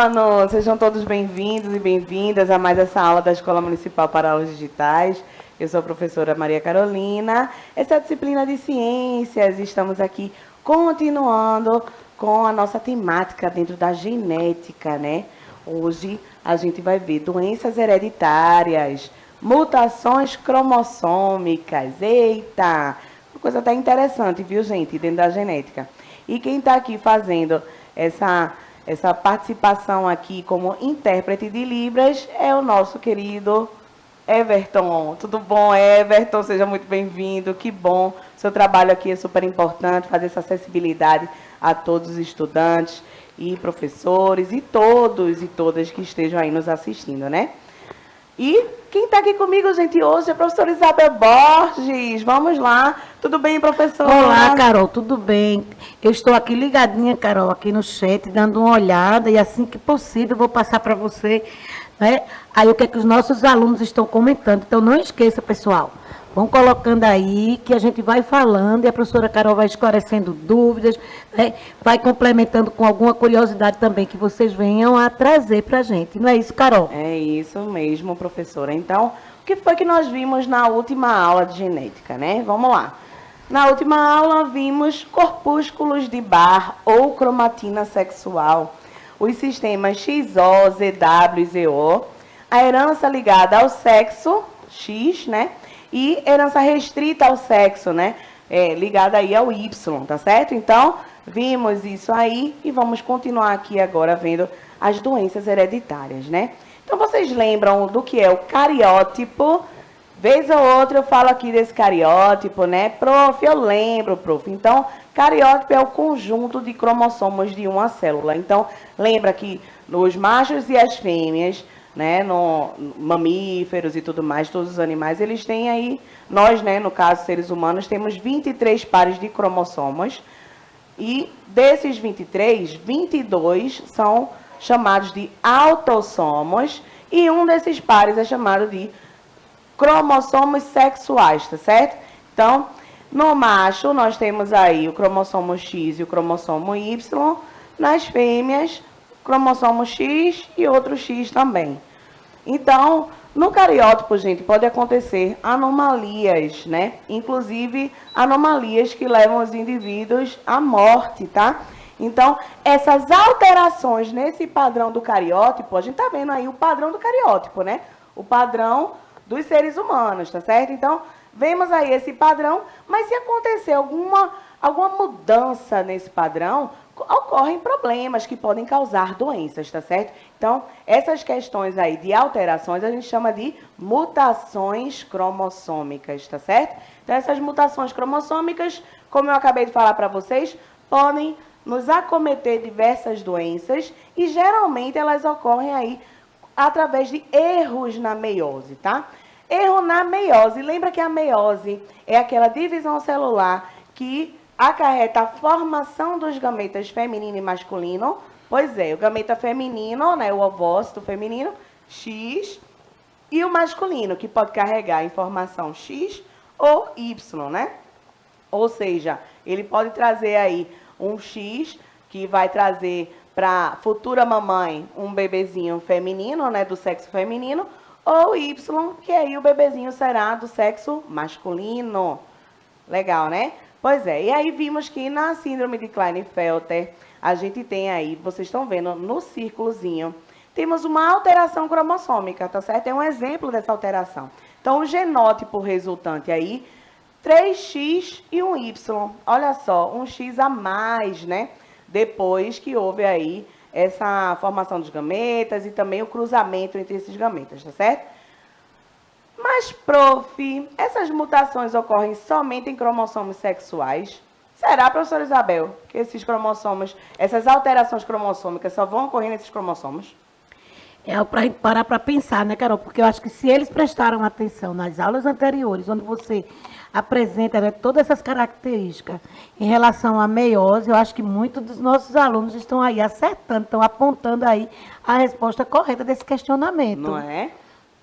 ano! Sejam todos bem-vindos e bem-vindas a mais essa aula da Escola Municipal para Aulas Digitais. Eu sou a professora Maria Carolina. Essa é a disciplina de Ciências. Estamos aqui continuando com a nossa temática dentro da genética, né? Hoje a gente vai ver doenças hereditárias, mutações cromossômicas. Eita! Uma coisa até interessante, viu, gente, dentro da genética. E quem está aqui fazendo essa participação aqui como intérprete de Libras é o nosso querido Everton. Tudo bom, Everton? Seja muito bem-vindo. Que bom. Seu trabalho aqui é super importante, fazer essa acessibilidade a todos os estudantes e professores e todos e todas que estejam aí nos assistindo, né? E quem está aqui comigo, gente, hoje é a professora Isabel Borges. Vamos lá. Tudo bem, professora? Olá, Carol, tudo bem? Eu estou aqui ligadinha, Carol, aqui no chat, dando uma olhada, e assim que possível eu vou passar para você, né? Aí o que é que os nossos alunos estão comentando. Então, não esqueça, pessoal, vão colocando aí, que a gente vai falando, e a professora Carol vai esclarecendo dúvidas, né? Vai complementando com alguma curiosidade também que vocês venham a trazer para a gente. Não é isso, Carol? É isso mesmo, professora. Então, o que foi que nós vimos na última aula de genética, né? Vamos lá. Na última aula, vimos corpúsculos de Barr ou cromatina sexual, os sistemas XO, ZW e ZO, a herança ligada ao sexo, X, né? E herança restrita ao sexo, né? Ligada aí ao Y, tá certo? Então, vimos isso aí e vamos continuar aqui agora vendo as doenças hereditárias, né? Então, vocês lembram do que é o cariótipo? Vez ou outra eu falo aqui desse cariótipo, né? Prof, eu lembro, prof. Então, cariótipo é o conjunto de cromossomos de uma célula. Então, lembra que os machos e as fêmeas, né, no mamíferos e tudo mais, todos os animais, eles têm aí, nós, né, no caso, seres humanos, temos 23 pares de cromossomos. E desses 23, 22 são chamados de autossomos. E um desses pares é chamado de cromossomos sexuais, tá certo? Então, no macho, nós temos aí o cromossomo X e o cromossomo Y. Nas fêmeas, cromossomo X e outro X também. Então, no cariótipo, gente, pode acontecer anomalias, né? Inclusive, anomalias que levam os indivíduos à morte, tá? Então, essas alterações nesse padrão do cariótipo, a gente tá vendo aí o padrão do cariótipo, né? O padrão dos seres humanos, tá certo? Então, vemos aí esse padrão, mas se acontecer alguma mudança nesse padrão, ocorrem problemas que podem causar doenças, tá certo? Então, essas questões aí de alterações, a gente chama de mutações cromossômicas, tá certo? Então, essas mutações cromossômicas, como eu acabei de falar para vocês, podem nos acometer diversas doenças e, geralmente, elas ocorrem aí através de erros na meiose, tá? Erro na meiose. Lembra que a meiose é aquela divisão celular que acarreta a formação dos gametas feminino e masculino. Pois é, o gameta feminino, né, o ovócito feminino, X, e o masculino, que pode carregar a informação X ou Y, né? Ou seja, ele pode trazer aí um X, que vai trazer para a futura mamãe um bebezinho feminino, né, do sexo feminino, ou Y, que aí o bebezinho será do sexo masculino. Legal, né? Pois é, e aí vimos que na síndrome de Klinefelter, a gente tem aí, vocês estão vendo no círculozinho, temos uma alteração cromossômica, tá certo? É um exemplo dessa alteração. Então, o genótipo resultante aí, 3X e um Y. Olha só, um X a mais, né? Depois que houve aí essa formação dos gametas e também o cruzamento entre esses gametas, tá certo? Mas, prof, essas mutações ocorrem somente em cromossomos sexuais? Será, professora Isabel, que esses cromossomos, essas alterações cromossômicas só vão ocorrer nesses cromossomos? É para a gente parar para pensar, né, Carol? Porque eu acho que se eles prestaram atenção nas aulas anteriores, onde você apresenta, né, todas essas características em relação à meiose, eu acho que muitos dos nossos alunos estão aí acertando, estão apontando aí a resposta correta desse questionamento. Não é?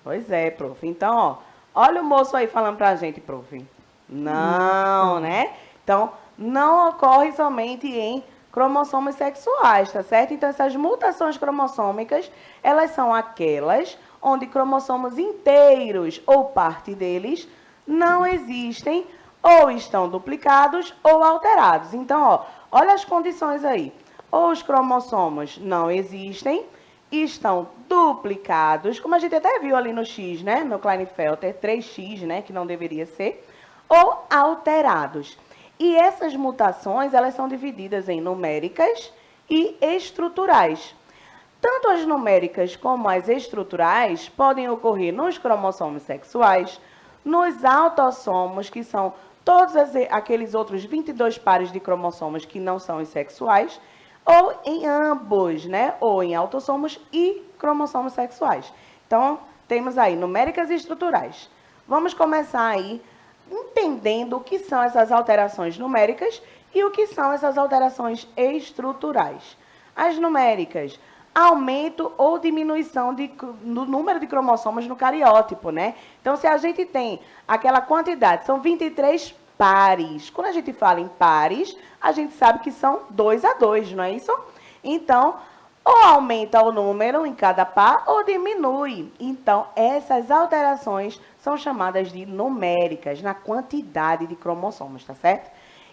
Pois é, prof. Então, ó, olha o moço aí falando pra gente, prof. Não, né? Então, não ocorre somente em cromossomos sexuais, tá certo? Então, essas mutações cromossômicas, elas são aquelas onde cromossomos inteiros ou parte deles não existem ou estão duplicados ou alterados. Então, ó, olha as condições aí. Ou os cromossomos não existem, estão duplicados, como a gente até viu ali no X, né? No Klinefelter, 3X, né? Que não deveria ser, ou alterados. E essas mutações, elas são divididas em numéricas e estruturais. Tanto as numéricas como as estruturais podem ocorrer nos cromossomos sexuais, nos autossomos, que são todos aqueles outros 22 pares de cromossomos que não são os sexuais, ou em ambos, né? Ou em autossomos e cromossomos sexuais. Então, temos aí numéricas e estruturais. Vamos começar aí entendendo o que são essas alterações numéricas e o que são essas alterações estruturais. As numéricas, aumento ou diminuição do número de cromossomos no cariótipo, né? Então, se a gente tem aquela quantidade, são 23 pares. Quando a gente fala em pares, a gente sabe que são 2 a 2, não é isso? Então, ou aumenta o número em cada par ou diminui. Então, essas alterações são chamadas de numéricas, na quantidade de cromossomos, tá certo?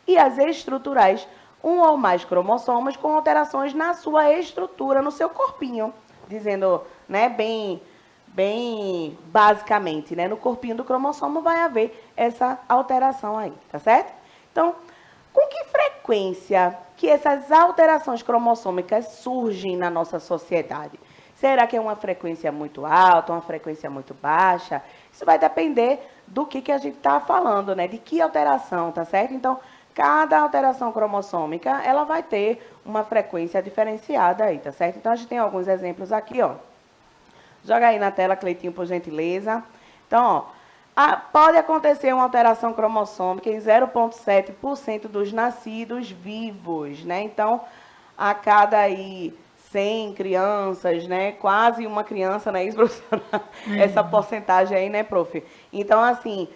E as estruturais, um ou mais cromossomos com alterações na sua estrutura, no seu corpinho, dizendo, né, bem basicamente, né, no corpinho do cromossomo vai haver essa alteração aí, tá certo? Então, com que frequência que essas alterações cromossômicas surgem na nossa sociedade? Será que é uma frequência muito alta, uma frequência muito baixa? Isso vai depender do que a gente está falando, né? De que alteração, tá certo? Então, cada alteração cromossômica, ela vai ter uma frequência diferenciada aí, tá certo? Então, a gente tem alguns exemplos aqui, ó. Joga aí na tela, Cleitinho, por gentileza. Então, ó, pode acontecer uma alteração cromossômica em 0,7% dos nascidos vivos, né? Então, a cada aí 100 crianças, né? Quase uma criança, não é isso, professora? Essa porcentagem aí, né, prof? Então, assim,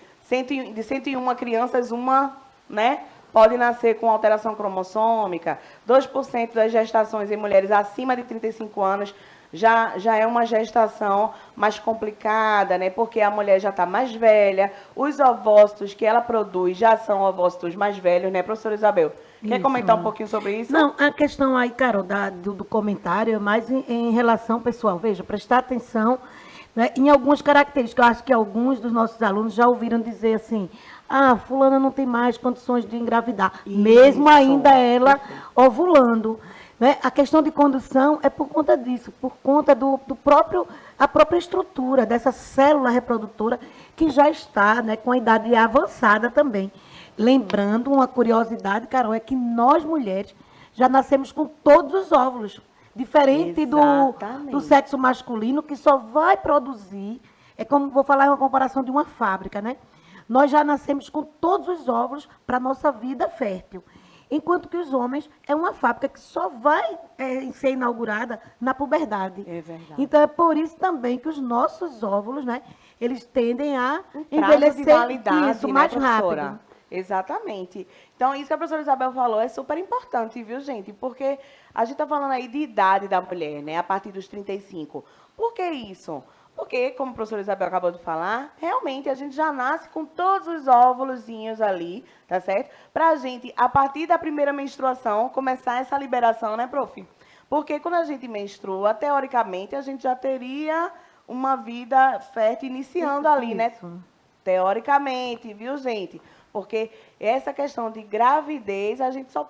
de 101 crianças, uma, né? Pode nascer com alteração cromossômica. 2% das gestações em mulheres acima de 35 anos já é uma gestação mais complicada, né? Porque a mulher já está mais velha, os ovócitos que ela produz já são ovócitos mais velhos, né, professora Isabel? Quer comentar um pouquinho sobre isso? Não, a questão aí, Carol, do comentário é mais em relação, pessoal, veja, prestar atenção, né, em algumas características. Eu acho que alguns dos nossos alunos já ouviram dizer assim, fulana não tem mais condições de engravidar, isso, mesmo ainda ela ovulando. Né? A questão de condução é por conta disso, por conta a própria estrutura dessa célula reprodutora que já está, né, com a idade avançada também. Lembrando, uma curiosidade, Carol, é que nós mulheres já nascemos com todos os óvulos, diferente do sexo masculino, que só vai produzir, é como, vou falar uma comparação de uma fábrica, né? Nós já nascemos com todos os óvulos para a nossa vida fértil. Enquanto que os homens é uma fábrica que só vai ser inaugurada na puberdade. É verdade. Então, é por isso também que os nossos óvulos, né, eles tendem a envelhecer isso, mais rápido. Exatamente. Então, isso que a professora Isabel falou é super importante, viu, gente? Porque a gente está falando aí de idade da mulher, né, a partir dos 35. Por que isso? Porque, como a professora Isabel acabou de falar, realmente a gente já nasce com todos os óvulozinhos ali, tá certo? Pra gente, a partir da primeira menstruação, começar essa liberação, né, prof? Porque quando a gente menstrua, teoricamente, a gente já teria uma vida fértil iniciando ali, né? Teoricamente, viu, gente? Porque essa questão de gravidez, a gente só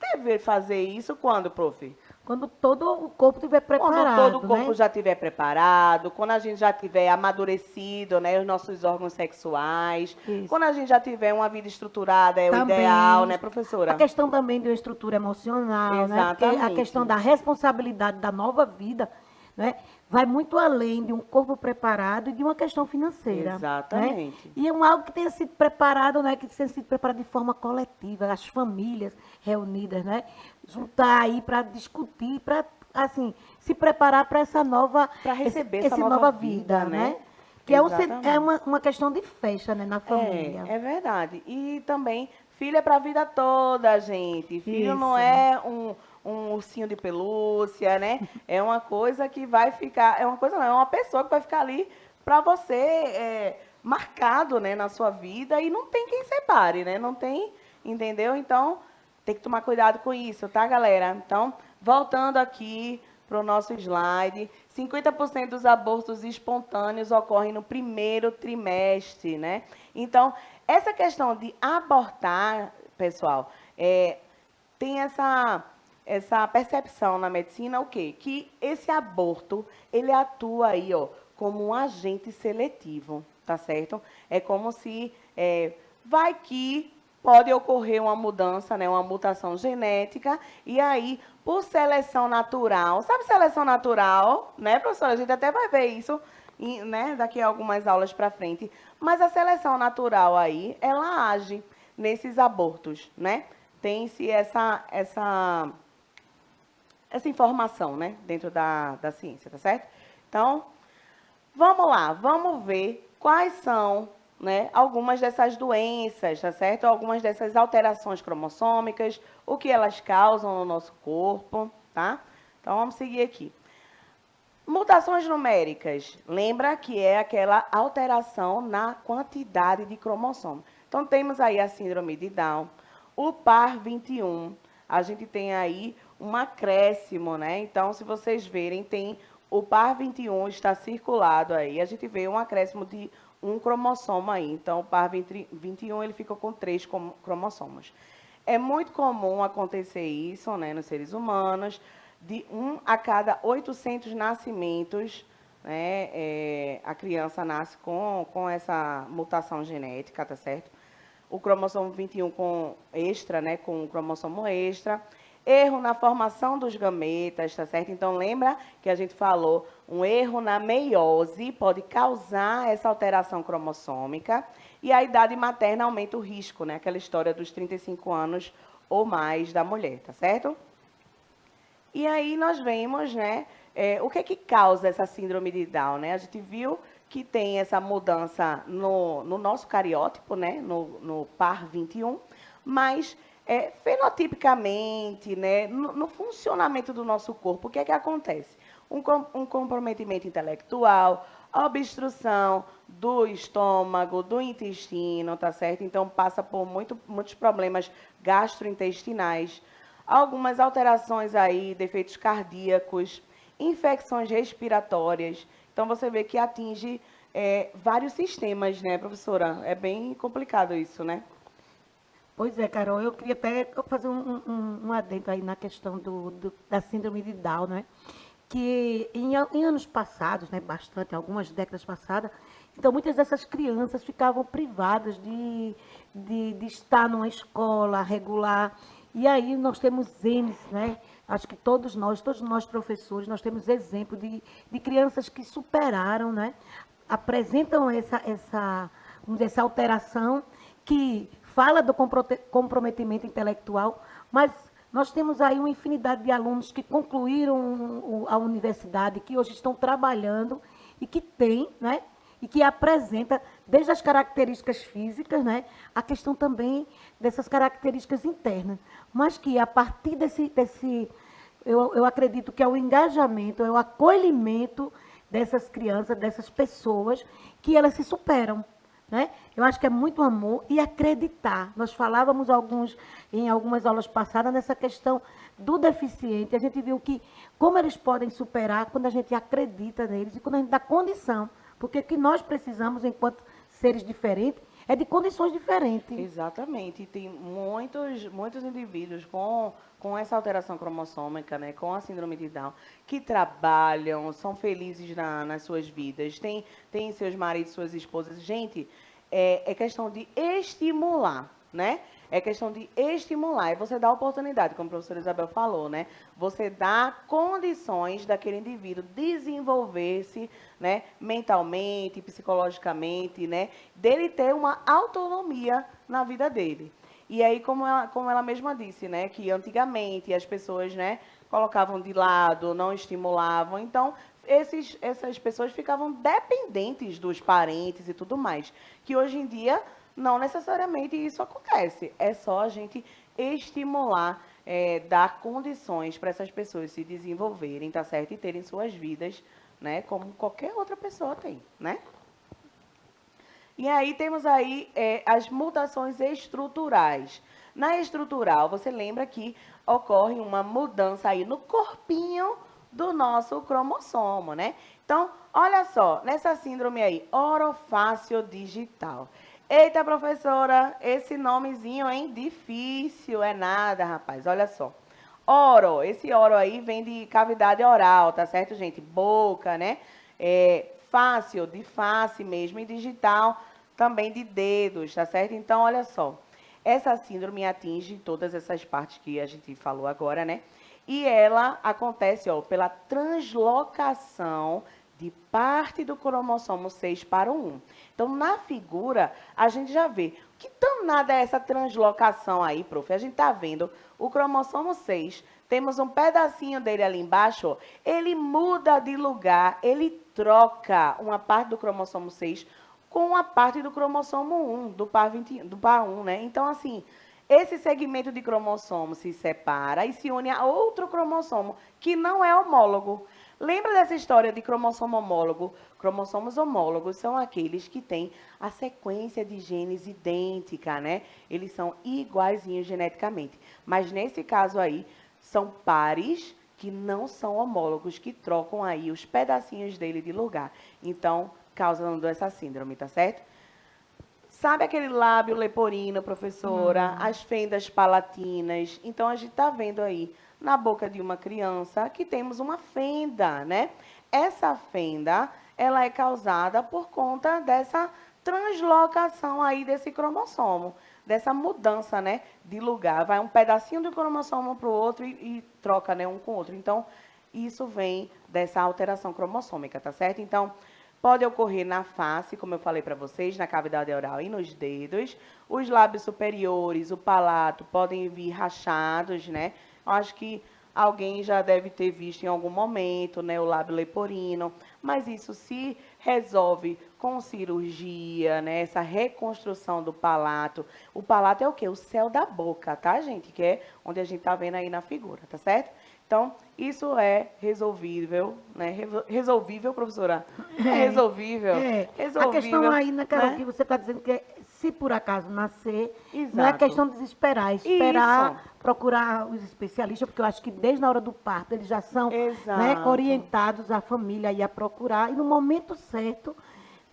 deve fazer isso quando, prof? Quando todo o corpo estiver preparado. Quando todo o corpo, né, já estiver preparado, quando a gente já tiver amadurecido, né, os nossos órgãos sexuais, isso, quando a gente já tiver uma vida estruturada, é também o ideal, né, professora? A questão também de uma estrutura emocional, exatamente, né? Porque a questão da responsabilidade da nova vida, né, vai muito além de um corpo preparado e de uma questão financeira. Exatamente. Né? E é algo que tenha sido preparado, né, que tenha sido preparado de forma coletiva, as famílias reunidas, né, juntar aí para discutir, para, assim, se preparar para essa nova, para receber essa nova vida, né? Que é uma questão de festa, né, na família. É verdade. E também Filho é para a vida toda, gente. Filho não Isso. é um ursinho de pelúcia, né? É uma coisa que vai ficar, é uma coisa não, é uma pessoa que vai ficar ali para você marcado, né, na sua vida e não tem quem separe, né? Não tem, entendeu? Então, tem que tomar cuidado com isso, tá, galera? Então, voltando aqui para o nosso slide, 50% dos abortos espontâneos ocorrem no primeiro trimestre, né? Então, essa questão de abortar, pessoal, tem essa percepção na medicina, o quê? Que esse aborto, ele atua aí, ó, como um agente seletivo, tá certo? É como se vai que pode ocorrer uma mudança, né, uma mutação genética, e aí, por seleção natural, sabe seleção natural, né, professora? A gente até vai ver isso, né, daqui a algumas aulas para frente, mas a seleção natural aí, ela age nesses abortos, né? Tem-se essa informação, né, dentro da ciência, tá certo? Então, vamos lá, vamos ver quais são, né, algumas dessas doenças, tá certo? Algumas dessas alterações cromossômicas, o que elas causam no nosso corpo, tá? Então, vamos seguir aqui. Mutações numéricas, lembra que é aquela alteração na quantidade de cromossomo. Então, temos aí a síndrome de Down, o par 21, a gente tem aí um acréscimo, né? Então, se vocês verem, tem o par 21 está circulado aí, a gente vê um acréscimo de um cromossomo aí. Então, o par 21 ele fica com 3 cromossomos. É muito comum acontecer isso, né, nos seres humanos, de 1 a cada 800 nascimentos, né, a criança nasce com essa mutação genética, tá certo? O cromossomo 21 com extra, né, com o cromossomo extra. Erro na formação dos gametas, tá certo? Então, lembra que a gente falou, um erro na meiose pode causar essa alteração cromossômica e a idade materna aumenta o risco, né? Aquela história dos 35 anos ou mais da mulher, tá certo? E aí nós vemos, né, o que é que causa essa síndrome de Down, né? A gente viu que tem essa mudança no nosso cariótipo, né, no par 21, mas fenotipicamente, né, no funcionamento do nosso corpo, o que é que acontece? Um comprometimento intelectual, obstrução do estômago, do intestino, tá certo? Então, passa por muitos problemas gastrointestinais, algumas alterações aí, defeitos cardíacos, infecções respiratórias. Então, você vê que atinge vários sistemas, né, professora? É bem complicado isso, né? Pois é, Carol, eu queria até fazer um adendo aí na questão da síndrome de Down, né? Que em anos passados, né, bastante, algumas décadas passadas, então muitas dessas crianças ficavam privadas de estar numa escola regular. E aí nós temos N, né? Acho que todos nós professores, nós temos exemplo de crianças que superaram, né? Apresentam vamos dizer, essa alteração que fala do comprometimento intelectual, mas nós temos aí uma infinidade de alunos que concluíram a universidade, que hoje estão trabalhando e que têm, né? E que apresenta, desde as características físicas, né, a questão também dessas características internas. Mas que a partir eu acredito que é o engajamento, é o acolhimento dessas crianças, dessas pessoas, que elas se superam. Né? Eu acho que é muito amor e acreditar. Nós falávamos em algumas aulas passadas nessa questão do deficiente. A gente viu que como eles podem superar quando a gente acredita neles e quando a gente dá condição. Porque o que nós precisamos, enquanto seres diferentes, é de condições diferentes. Exatamente. E tem muitos indivíduos com essa alteração cromossômica, né, com a síndrome de Down, que trabalham, são felizes nas suas vidas, tem seus maridos, suas esposas. Gente, é questão de estimular, né? É questão de estimular. E você dá oportunidade, como a professora Isabel falou, né? Você dá condições daquele indivíduo desenvolver-se, né, mentalmente, psicologicamente, né? Dele ter uma autonomia na vida dele. E aí, como ela mesma disse, né? Que antigamente as pessoas, né, colocavam de lado, não estimulavam. Então, essas pessoas ficavam dependentes dos parentes e tudo mais. Que hoje em dia não necessariamente isso acontece. É só a gente estimular, dar condições para essas pessoas se desenvolverem, tá certo? E terem suas vidas, né? Como qualquer outra pessoa tem, né? E aí temos aí as mutações estruturais. Na estrutural, você lembra que ocorre uma mudança aí no corpinho do nosso cromossomo, né? Então, olha só, nessa síndrome aí, orofaciodigital. Eita, professora, esse nomezinho, hein? Difícil, é nada, rapaz, olha só. Oro, esse oro aí vem de cavidade oral, tá certo, gente? Boca, né? Fácil, de face mesmo, e digital também de dedos, tá certo? Então, olha só, essa síndrome atinge todas essas partes que a gente falou agora, né? E ela acontece, ó, pela translocação de parte do cromossomo 6 para o 1. Então, na figura, a gente já vê. Que danada é essa translocação aí, prof? A gente tá vendo o cromossomo 6, temos um pedacinho dele ali embaixo, ó, ele muda de lugar, ele troca uma parte do cromossomo 6 com a parte do cromossomo 1, do par 1, né? Então, assim, esse segmento de cromossomo se separa e se une a outro cromossomo que não é homólogo. Lembra dessa história de cromossomo homólogo? Cromossomos homólogos são aqueles que têm a sequência de genes idêntica, né? Eles são iguaizinhos geneticamente. Mas nesse caso aí, são pares que não são homólogos, que trocam aí os pedacinhos dele de lugar. Então, causando essa síndrome, tá certo? Sabe aquele lábio leporino, professora? As fendas palatinas. Então, a gente está vendo aí na boca de uma criança que temos uma fenda, né? Essa fenda, ela é causada por conta dessa translocação aí desse cromossomo, dessa mudança, né, de lugar. Vai um pedacinho do cromossomo para o outro e troca, né, um com o outro. Então, isso vem dessa alteração cromossômica, tá certo? Então, pode ocorrer na face, como eu falei para vocês, na cavidade oral e nos dedos. Os lábios superiores, o palato, podem vir rachados, né? Eu acho que alguém já deve ter visto em algum momento, né, o lábio leporino. Mas isso se resolve com cirurgia, né? Essa reconstrução do palato. O palato é o quê? O céu da boca, tá, gente? Que é onde a gente tá vendo aí na figura, tá certo? Então, isso é resolvível, né? Resolvível, professora? É resolvível? Resolvível. A questão aí, né, Carol, né? que você está dizendo que se por acaso nascer, Exato. não é questão de desesperar, esperar Isso. procurar os especialistas, porque eu acho que desde a hora do parto eles já são, né, Exato. orientados, a família aí a procurar, e no momento certo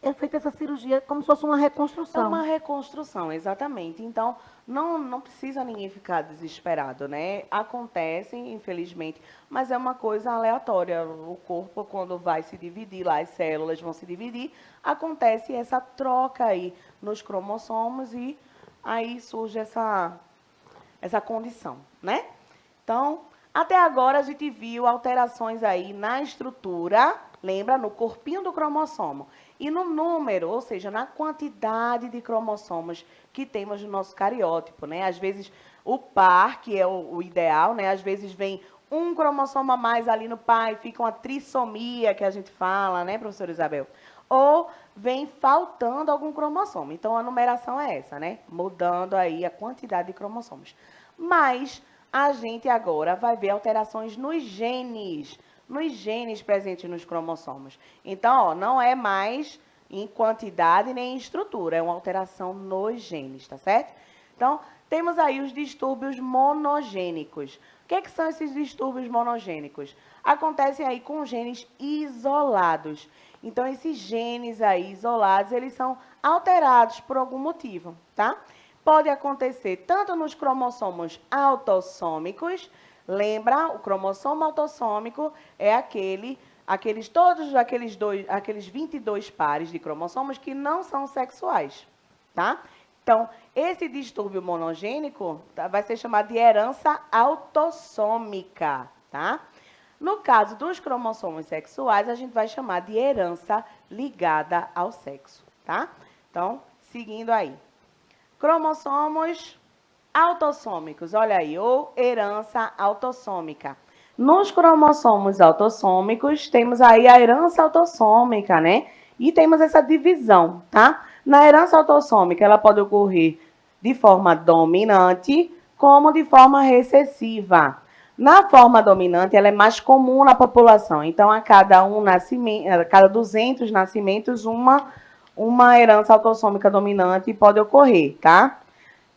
é feita essa cirurgia como se fosse uma reconstrução. É uma reconstrução, exatamente. Então, não precisa ninguém ficar desesperado, né? Acontece, infelizmente, mas é uma coisa aleatória. O corpo, quando vai se dividir, lá as células vão se dividir, acontece essa troca aí nos cromossomos e aí surge essa condição, né? Então, até agora a gente viu alterações aí na estrutura, lembra? No corpinho do cromossomo. E no número, ou seja, na quantidade de cromossomos que temos no nosso cariótipo, né? Às vezes, o par, que é o ideal, né? Às vezes vem um cromossomo a mais ali no par e fica uma trissomia, que a gente fala, né, professora Isabel? Ou vem faltando algum cromossomo. Então, a numeração é essa, né? Mudando aí a quantidade de cromossomos. Mas a gente agora vai ver alterações nos genes presentes nos cromossomos. Então, ó, não é mais em quantidade nem em estrutura, é uma alteração nos genes, tá certo? Então, temos aí os distúrbios monogênicos. O que são esses distúrbios monogênicos? Acontecem aí com genes isolados. Então, esses genes aí isolados, eles são alterados por algum motivo, tá? Pode acontecer tanto nos cromossomos autossômicos. Lembra, o cromossomo autossômico é aqueles 22 pares de cromossomos que não são sexuais, tá? Então, esse distúrbio monogênico vai ser chamado de herança autossômica, tá? No caso dos cromossomos sexuais, a gente vai chamar de herança ligada ao sexo, tá? Então, seguindo aí. Cromossomos autossômicos, olha aí, ou herança autossômica. Nos cromossomos autossômicos, temos aí a herança autossômica, né? E temos essa divisão, tá? Na herança autossômica, ela pode ocorrer de forma dominante, como de forma recessiva. Na forma dominante, ela é mais comum na população. Então, a cada 200 nascimentos, uma herança autossômica dominante pode ocorrer, tá?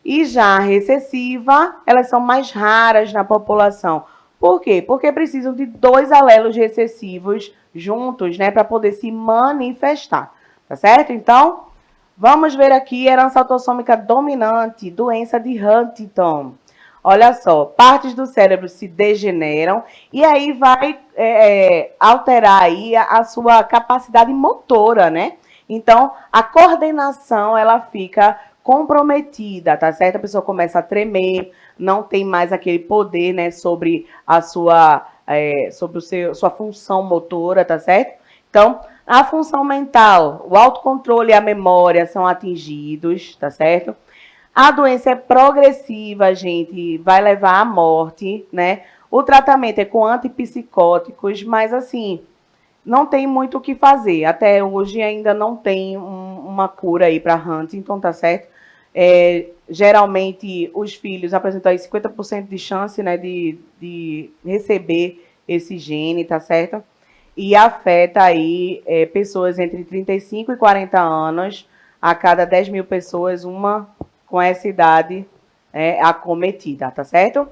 E já a recessiva, elas são mais raras na população. Por quê? Porque precisam de 2 alelos recessivos juntos, né, para poder se manifestar, tá certo? Então, vamos ver aqui herança autossômica dominante, doença de Huntington. Olha só, partes do cérebro se degeneram e aí vai alterar aí a sua capacidade motora, né? Então, a coordenação, ela fica comprometida, tá certo? A pessoa começa a tremer, não tem mais aquele poder, né, sobre a sua, sua função motora, tá certo? Então, a função mental, o autocontrole e a memória são atingidos, tá certo? A doença é progressiva, gente, vai levar à morte, né? O tratamento é com antipsicóticos, mas assim, não tem muito o que fazer. Até hoje ainda não tem uma cura aí para Huntington, tá certo? Geralmente os filhos apresentam aí 50% de chance, né, de receber esse gene, tá certo? E afeta aí pessoas entre 35 e 40 anos, a cada 10 mil pessoas, uma com essa idade acometida, tá certo?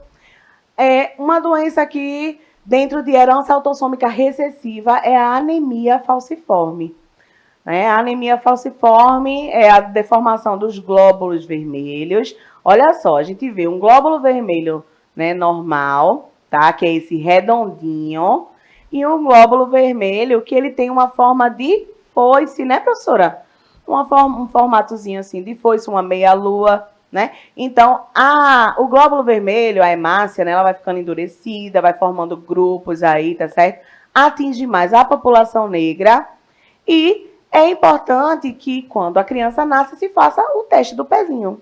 Uma doença que, dentro de herança autossômica recessiva, é a anemia falciforme. A anemia falciforme é a deformação dos glóbulos vermelhos. Olha só, a gente vê um glóbulo vermelho, né, normal, tá? Que é esse redondinho, e um glóbulo vermelho que ele tem uma forma de foice, né, professora? Um formatozinho assim de foice, uma meia-lua, né? Então, o glóbulo vermelho, a hemácia, né, ela vai ficando endurecida, vai formando grupos aí, tá certo? Atinge mais a população negra e é importante que, quando a criança nasce, se faça o teste do pezinho,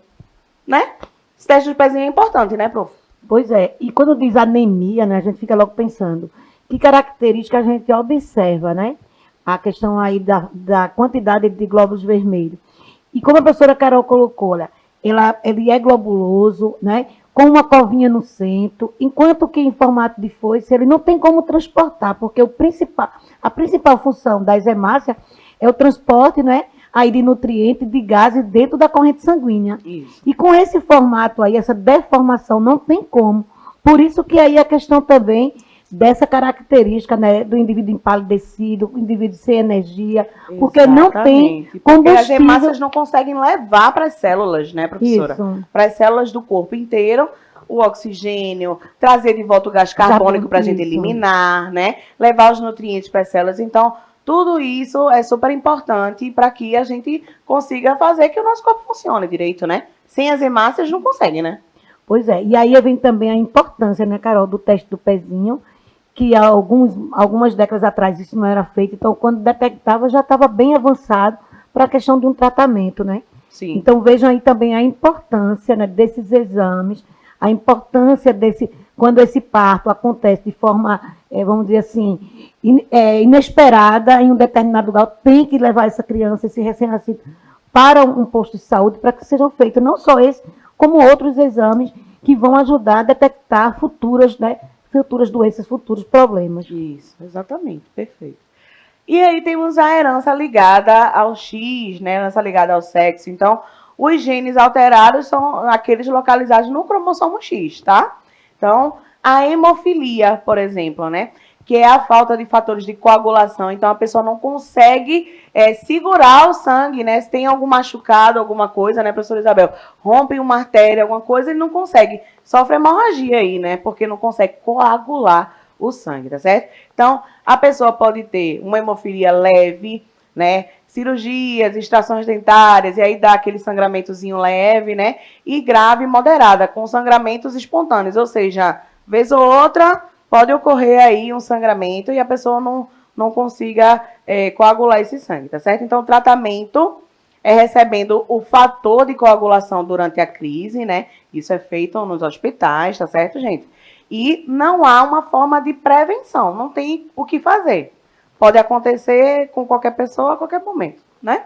né? Esse teste do pezinho é importante, né, prof? Pois é. E quando diz anemia, né, a gente fica logo pensando que característica a gente observa, né? A questão aí da quantidade de glóbulos vermelhos. E como a professora Carol colocou, olha, ele é globuloso, né? Com uma covinha no centro, enquanto que em formato de foice ele não tem como transportar, porque a principal função das hemácias é o transporte, né, aí de nutrientes, de gases dentro da corrente sanguínea. Isso. E com esse formato aí, essa deformação não tem como. Por isso que aí a questão também dessa característica, né, do indivíduo empalidecido, o indivíduo sem energia, porque não tem combustível. Porque as hemácias não conseguem levar para as células, né, professora? Para as células do corpo inteiro, o oxigênio, trazer de volta o gás carbônico para a gente eliminar, né? Levar os nutrientes para as células. Então, tudo isso é super importante para que a gente consiga fazer que o nosso corpo funcione direito, né? Sem as hemácias não consegue, né? Pois é. E aí vem também a importância, né, Carol, do teste do pezinho, que há algumas décadas atrás isso não era feito. Então, quando detectava, já estava bem avançado para a questão de um tratamento, né? Sim. Então, vejam aí também a importância, né, desses exames, a importância quando esse parto acontece de forma, vamos dizer assim, inesperada em um determinado lugar, tem que levar essa criança, esse recém-nascido, para um posto de saúde, para que sejam feitos não só esse, como outros exames que vão ajudar a detectar futuras doenças, futuros problemas. Isso, exatamente, perfeito. E aí temos a herança ligada ao X, né? Herança ligada ao sexo. Então, os genes alterados são aqueles localizados no cromossomo X, tá? Então, a hemofilia, por exemplo, né? Que é a falta de fatores de coagulação. Então, a pessoa não consegue segurar o sangue, né? Se tem algum machucado, alguma coisa, né, professora Isabel? Rompe uma artéria, alguma coisa, ele não consegue. Sofre hemorragia aí, né? Porque não consegue coagular o sangue, tá certo? Então, a pessoa pode ter uma hemofilia leve, né? Cirurgias, extrações dentárias, e aí dá aquele sangramentozinho leve, né? E grave e moderada, com sangramentos espontâneos, ou seja, vez ou outra pode ocorrer aí um sangramento e a pessoa não consiga coagular esse sangue, tá certo? Então, o tratamento é recebendo o fator de coagulação durante a crise, né? Isso é feito nos hospitais, tá certo, gente? E não há uma forma de prevenção, não tem o que fazer. Pode acontecer com qualquer pessoa a qualquer momento, né?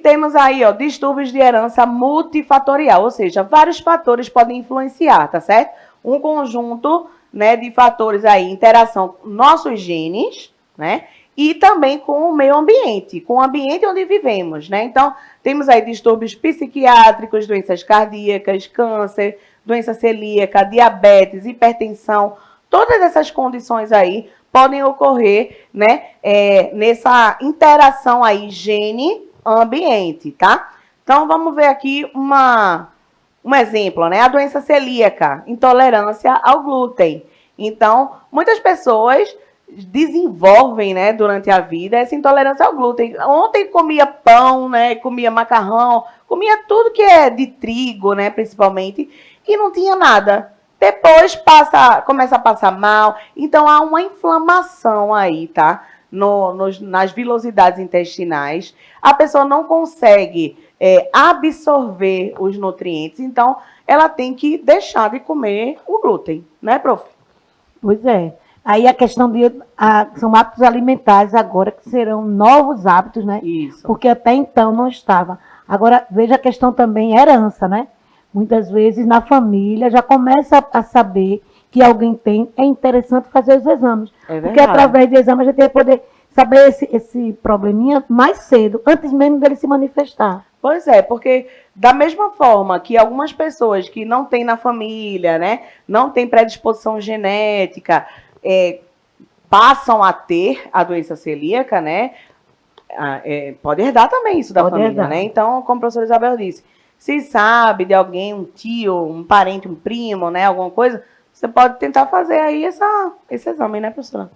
temos aí, ó, distúrbios de herança multifatorial, ou seja, vários fatores podem influenciar, tá certo? Um conjunto, né, de fatores aí, interação com nossos genes, né? E também com o meio ambiente, com o ambiente onde vivemos, né? Então, temos aí distúrbios psiquiátricos, doenças cardíacas, câncer, doença celíaca, diabetes, hipertensão. Todas essas condições aí podem ocorrer, né, nessa interação aí gene-ambiente, tá? Então, vamos ver aqui um exemplo, né? A doença celíaca, intolerância ao glúten. Então, muitas pessoas desenvolvem, né, durante a vida essa intolerância ao glúten. Ontem comia pão, né, comia macarrão, comia tudo que é de trigo, né, principalmente, e não tinha nada. Depois começa a passar mal, então há uma inflamação aí, tá? Nas vilosidades intestinais. A pessoa não consegue absorver os nutrientes, então ela tem que deixar de comer o glúten, né, prof? Pois é. Aí a questão são hábitos alimentares agora que serão novos hábitos, né? Isso. Porque até então não estava. Agora, veja a questão também herança, né? Muitas vezes na família já começa a saber que alguém tem, é interessante fazer os exames. Porque através do exame a gente vai poder saber esse probleminha mais cedo, antes mesmo dele se manifestar. Pois é, porque da mesma forma que algumas pessoas que não têm na família, né, não têm predisposição genética, passam a ter a doença celíaca, né, pode herdar também isso da família, né? Então, como a professora Isabel disse, se sabe de alguém, um tio, um parente, um primo, né, alguma coisa, você pode tentar fazer aí esse exame, né, professora?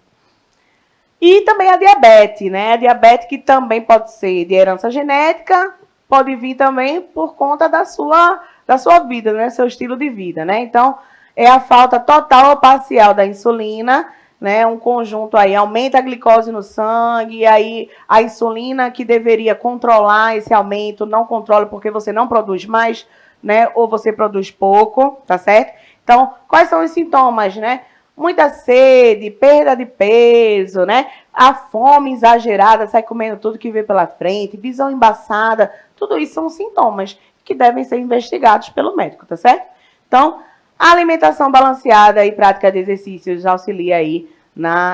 E também a diabetes, né? A diabetes que também pode ser de herança genética, pode vir também por conta da sua vida, né? Seu estilo de vida, né? Então, é a falta total ou parcial da insulina, né? Um conjunto aí, aumenta a glicose no sangue, e aí a insulina que deveria controlar esse aumento, não controla porque você não produz mais, né? Ou você produz pouco, tá certo? Então, quais são os sintomas, né? Muita sede, perda de peso, né? A fome exagerada, sai comendo tudo que vê pela frente, visão embaçada, tudo isso são sintomas que devem ser investigados pelo médico, tá certo? Então, a alimentação balanceada e prática de exercícios auxilia aí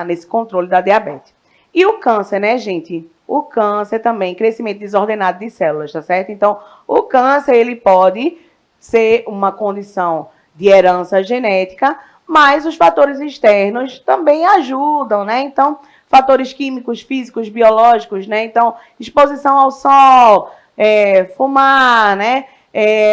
nesse controle da diabetes. E o câncer, né, gente? O câncer também, crescimento desordenado de células, tá certo? Então, o câncer, ele pode ser uma condição de herança genética, mas os fatores externos também ajudam, né? Então, fatores químicos, físicos, biológicos, né? Então, exposição ao sol, fumar, né?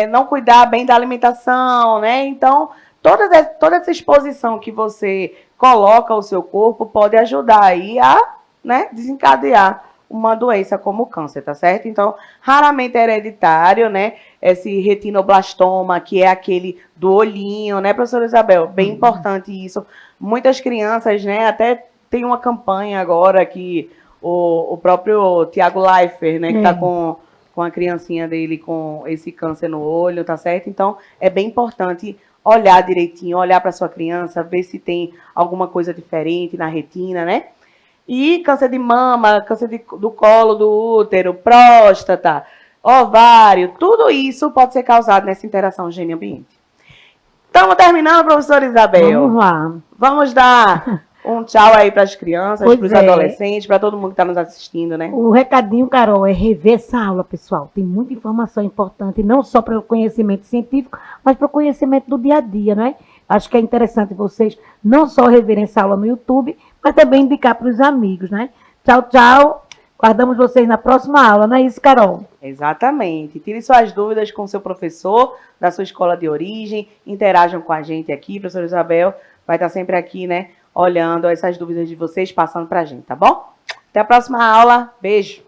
Não cuidar bem da alimentação, né? Então, toda essa exposição que você coloca ao seu corpo pode ajudar aí a, né, desencadear uma doença como o câncer, tá certo? Então, raramente é hereditário, né? Esse retinoblastoma, que é aquele do olhinho, né, professora Isabel? Bem importante isso. Muitas crianças, né, até tem uma campanha agora que o próprio Tiago Leifert, né, que tá com a criancinha dele com esse câncer no olho, tá certo? Então, é bem importante olhar direitinho, olhar para sua criança, ver se tem alguma coisa diferente na retina, né? E câncer de mama, câncer do colo, do útero, próstata, ovário, tudo isso pode ser causado nessa interação gene-ambiente. Estamos terminando, professora Isabel. Vamos lá. Vamos dar um tchau aí para as crianças, para os adolescentes, para todo mundo que está nos assistindo, né? O recadinho, Carol, é rever essa aula, pessoal. Tem muita informação importante, não só para o conhecimento científico, mas para o conhecimento do dia a dia, né? Acho que é interessante vocês não só reverem essa aula no YouTube, mas também indicar para os amigos, né? Tchau, tchau. Guardamos vocês na próxima aula, não é isso, Carol? Exatamente. Tire suas dúvidas com o seu professor da sua escola de origem, interajam com a gente aqui, professora Isabel vai estar sempre aqui, né, olhando essas dúvidas de vocês, passando para a gente, tá bom? Até a próxima aula. Beijo!